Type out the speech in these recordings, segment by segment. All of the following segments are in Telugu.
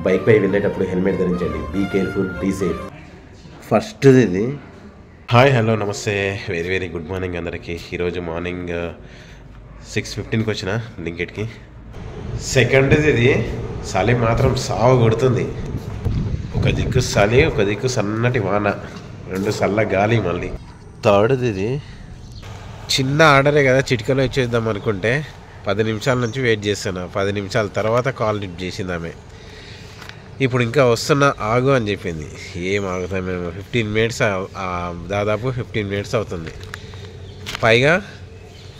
బైక్ పై వెళ్ళేటప్పుడు హెల్మెట్ ధరించండి. Be careful, be safe. First ఇది. హాయ్, హలో, నమస్తే, వెరీ వెరీ గుడ్ మార్నింగ్ అందరికీ. ఈరోజు మార్నింగ్ 6:15కి వచ్చిన బ్లింకిట్కి. సెకండ్ది ఇది. చలి మాత్రం సావ కొడుతుంది. ఒక దిక్కు చలి, ఒక దిక్కు సన్నటి వాన, రెండు చల్ల గాలి. మళ్ళీ థర్డ్ది ఇది. చిన్న ఆర్డరే కదా, చిటికలో ఇచ్చేద్దాం అనుకుంటే 10 నిమిషాల నుంచి వెయిట్ చేస్తాను. 10 నిమిషాల తర్వాత కాల్ లిఫ్ట్ చేసింది ఆమె. ఇప్పుడు ఇంకా వస్తున్నా, ఆగు అని చెప్పింది. ఏం ఆగుతాం మేము, 15 మినిట్స్, దాదాపు 15 మినిట్స్ అవుతుంది. పైగా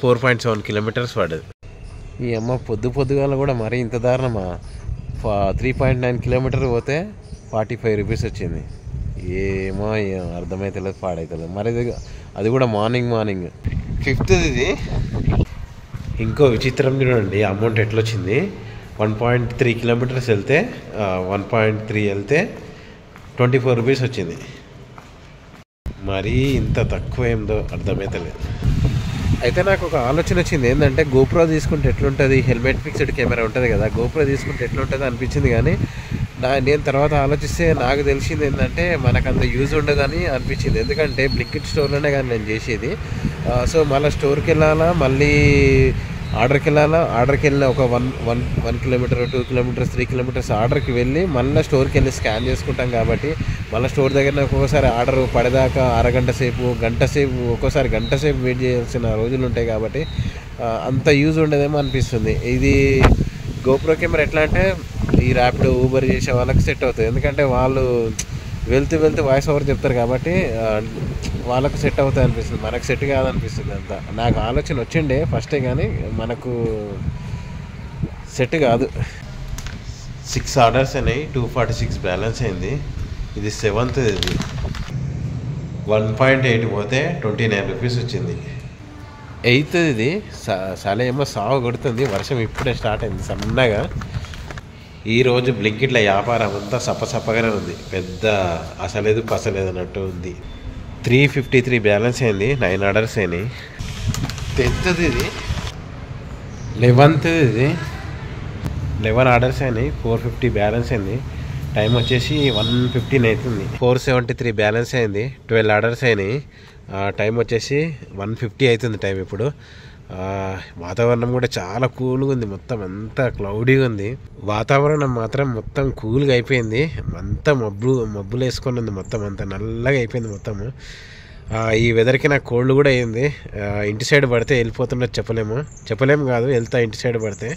4.7 కిలోమీటర్స్ పడదు. ఈ అమ్మ పొద్దుగాల కూడా మరీ ఇంత దారుణమా? 3.9 కిలోమీటర్ పోతే 45 రూపీస్ వచ్చింది. ఏమో అర్థమైతలేదు, పాడైతలేదు. మరి అది కూడా మార్నింగ్. ఫిఫ్త్ది ఇది. ఇంకో విచిత్రం చూడండి, అమౌంట్ ఎట్లా వచ్చింది. 1.3 కిలోమీటర్స్ వెళ్తే 1.3 వెళ్తే 24 రూపీస్ వచ్చింది. మరీ ఇంత తక్కువ ఏందో అర్థమైతలేదు. అయితే నాకు ఒక ఆలోచన వచ్చింది. ఏంటంటే గోప్రో తీసుకుంటే ఎట్లుంటుంది, హెల్మెట్ ఫిక్స్డ్ కెమెరా ఉంటుంది కదా, గోప్రో తీసుకుంటే ఎట్లుంటుంది అనిపించింది. కానీ నేను తర్వాత ఆలోచిస్తే నాకు తెలిసింది ఏంటంటే మనకు అంత యూజ్ ఉండదని అనిపించింది. ఎందుకంటే బ్లింకిట్ స్టోర్లోనే కానీ నేను చేసేది. సో మళ్ళీ స్టోర్కి వెళ్ళాలా, మళ్ళీ ఆర్డర్కి వెళ్ళి ఒక 1 కిలోమీటర్, 2 కిలోమీటర్స్, 3 కిలోమీటర్స్ ఆర్డర్కి వెళ్ళి మళ్ళీ స్టోర్కి వెళ్ళి స్కాన్ చేసుకుంటాం. కాబట్టి మళ్ళీ స్టోర్ దగ్గర ఒక్కొక్కసారి ఆర్డర్ పడేదాకా అరగంట సేపు, గంట సేపు, ఒక్కోసారి గంట సేపు వెయిట్ చేయాల్సిన రోజులు ఉంటాయి. కాబట్టి అంత యూజ్ ఉండదేమో అనిపిస్తుంది. ఇది గోప్రో కెమెరా ఎట్లా అంటే ఈ ర్యాపిడో, ఊబర్ చేసే వాళ్ళకి సెట్ అవుతుంది. ఎందుకంటే వాళ్ళు వెళ్తూ వాయిస్ ఓవర్ చెప్తారు కాబట్టి వాళ్ళకు సెట్ అవుతుంది అనిపిస్తుంది. మనకు సెట్ కాదనిపిస్తుంది. అంతా నాకు ఆలోచన వచ్చిండే ఫస్టే, కానీ మనకు సెట్ కాదు. 6 ఆర్డర్స్ అయినాయి, 246 బ్యాలెన్స్ అయింది. ఇది 7th. ఇది 1.8 పోతే 29 రూపీస్ వచ్చింది. 8th ఇది. చాలా ఏమో సాగు కొడుతుంది. వర్షం ఇప్పుడే స్టార్ట్ అయింది సన్నగా. ఈరోజు బ్లింకిట్ల వ్యాపారం అంతా సప్పగానే ఉంది. పెద్ద అసలేదు పసలేదు అన్నట్టు ఉంది. 353 బ్యాలెన్స్ అయింది. 9 ఆర్డర్స్ అయినాయి. 10th ఇది. 11th ఇది. 11 ఆర్డర్స్ అయినాయి, 450 బ్యాలెన్స్ అయింది. టైం వచ్చేసి 1:15 అవుతుంది. 473 బ్యాలెన్స్ అయింది. 12 ఆర్డర్స్ అయినాయి. టైం వచ్చేసి 1:50 అవుతుంది టైం ఇప్పుడు. వాతావరణం కూడా చాలా కూల్గా ఉంది. మొత్తం అంతా క్లౌడీగా ఉంది. వాతావరణం మాత్రం మొత్తం కూల్గా అయిపోయింది. అంతా మబ్బులు వేసుకొని ఉంది. మొత్తం అంతా నల్లగా అయిపోయింది మొత్తము. ఈ వెదర్కి నాకు కోల్డ్ కూడా అయింది. ఇంటి సైడ్ పడితే వెళ్ళిపోతున్నది చెప్పలేము కాదు, వెళ్తా ఇంటి సైడ్ పడితే.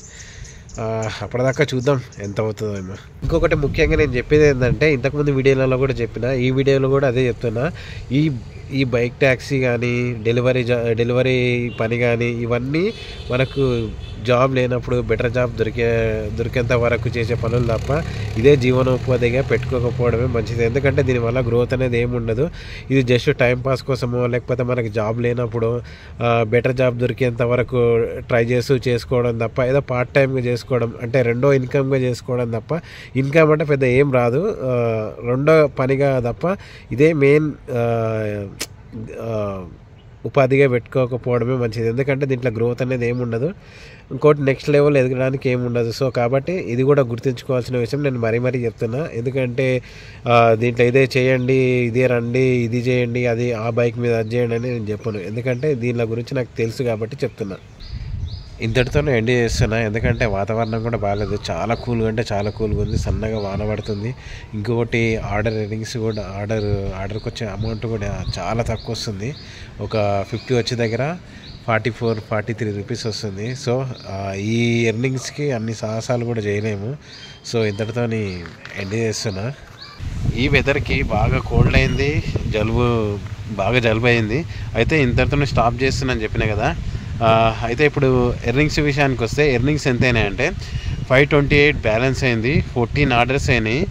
అప్పటిదాకా చూద్దాం ఎంత అవుతుందో ఏమో. ఇంకొకటి ముఖ్యంగా నేను చెప్పేది ఏంటంటే, ఇంతకుముందు వీడియోలలో కూడా చెప్పిన, ఈ వీడియోలో కూడా అదే చెప్తున్నా. ఈ బైక్ ట్యాక్సీ కానీ, డెలివరీ పని కానీ, ఇవన్నీ మనకు జాబ్ లేనప్పుడు బెటర్ జాబ్ దొరికేంత వరకు చేసే పనులు తప్ప ఇదే జీవనోపాధిగా పెట్టుకోకపోవడమే మంచిది. ఎందుకంటే దీనివల్ల గ్రోత్ అనేది ఏమి ఉండదు. ఇది జస్ట్ టైంపాస్ కోసమో, లేకపోతే మనకు జాబ్ లేనప్పుడు బెటర్ జాబ్ దొరికేంత వరకు ట్రై చేసుకోవడం తప్ప, ఏదో పార్ట్ టైంగా చేసుకోవడం, అంటే రెండో ఇన్కమ్గా చేసుకోవడం తప్ప, ఇన్కమ్ అంటే పెద్ద ఏం రాదు, రెండో పనిగా తప్ప ఇదే మెయిన్ ఉపాధిగా పెట్టుకోకపోవడమే మంచిది. ఎందుకంటే దీంట్లో గ్రోత్ అనేది ఏమి ఉండదు, ఇంకోటి నెక్స్ట్ లెవెల్ ఎదగడానికి ఏమి ఉండదు. సో కాబట్టి ఇది కూడా గుర్తుంచుకోవాల్సిన విషయం. నేను మరీ చెప్తున్నా. ఎందుకంటే దీంట్లో ఇదే చేయండి, ఇదే రండి, ఇది చేయండి, అది ఆ బైక్ మీద అది చేయండి అని నేను చెప్పను. ఎందుకంటే దీని గురించి నాకు తెలుసు కాబట్టి చెప్తున్నా. ఇంతటితోనే ఎండ్ చేస్తున్నా. ఎందుకంటే వాతావరణం కూడా బాగాలేదు. చాలా కూల్గా అంటే చాలా కూల్గా ఉంది. సన్నగా వాన పడుతుంది. ఇంకొకటి ఆర్డర్ ఎర్నింగ్స్ కూడా, ఆర్డర్కి వచ్చే అమౌంట్ కూడా చాలా తక్కువ వస్తుంది. ఒక 50 వచ్చే దగ్గర 44-43 రూపీస్ వస్తుంది. సో ఈ ఎర్నింగ్స్కి అన్ని సాహసాలు కూడా చేయలేము. సో ఇంతటితోని ఎండ్ చేస్తున్నా. ఈ వెదర్కి బాగా కోల్డ్ అయింది, బాగా జలుబు అయింది. అయితే ఇంతటితోనే స్టాప్ చేస్తున్నాను చెప్పిన కదా. అయితే ఇప్పుడు ఎర్నింగ్స్ విషయానికి వస్తే, ఎర్నింగ్స్ ఎంత అయినాయంటే 528 బ్యాలెన్స్ అయింది. 14 ఆర్డర్స్ అయినాయి.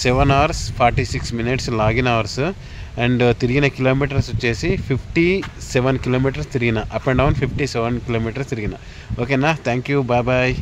7 hours 46 minutes login hours. And తిరిగిన కిలోమీటర్స్ వచ్చేసి 57 కిలోమీటర్స్ తిరిగిన. అప్ అండ్ డౌన్ 57 కిలోమీటర్స్ తిరిగిన. ఓకేనా, థ్యాంక్ యూ, బాయ్.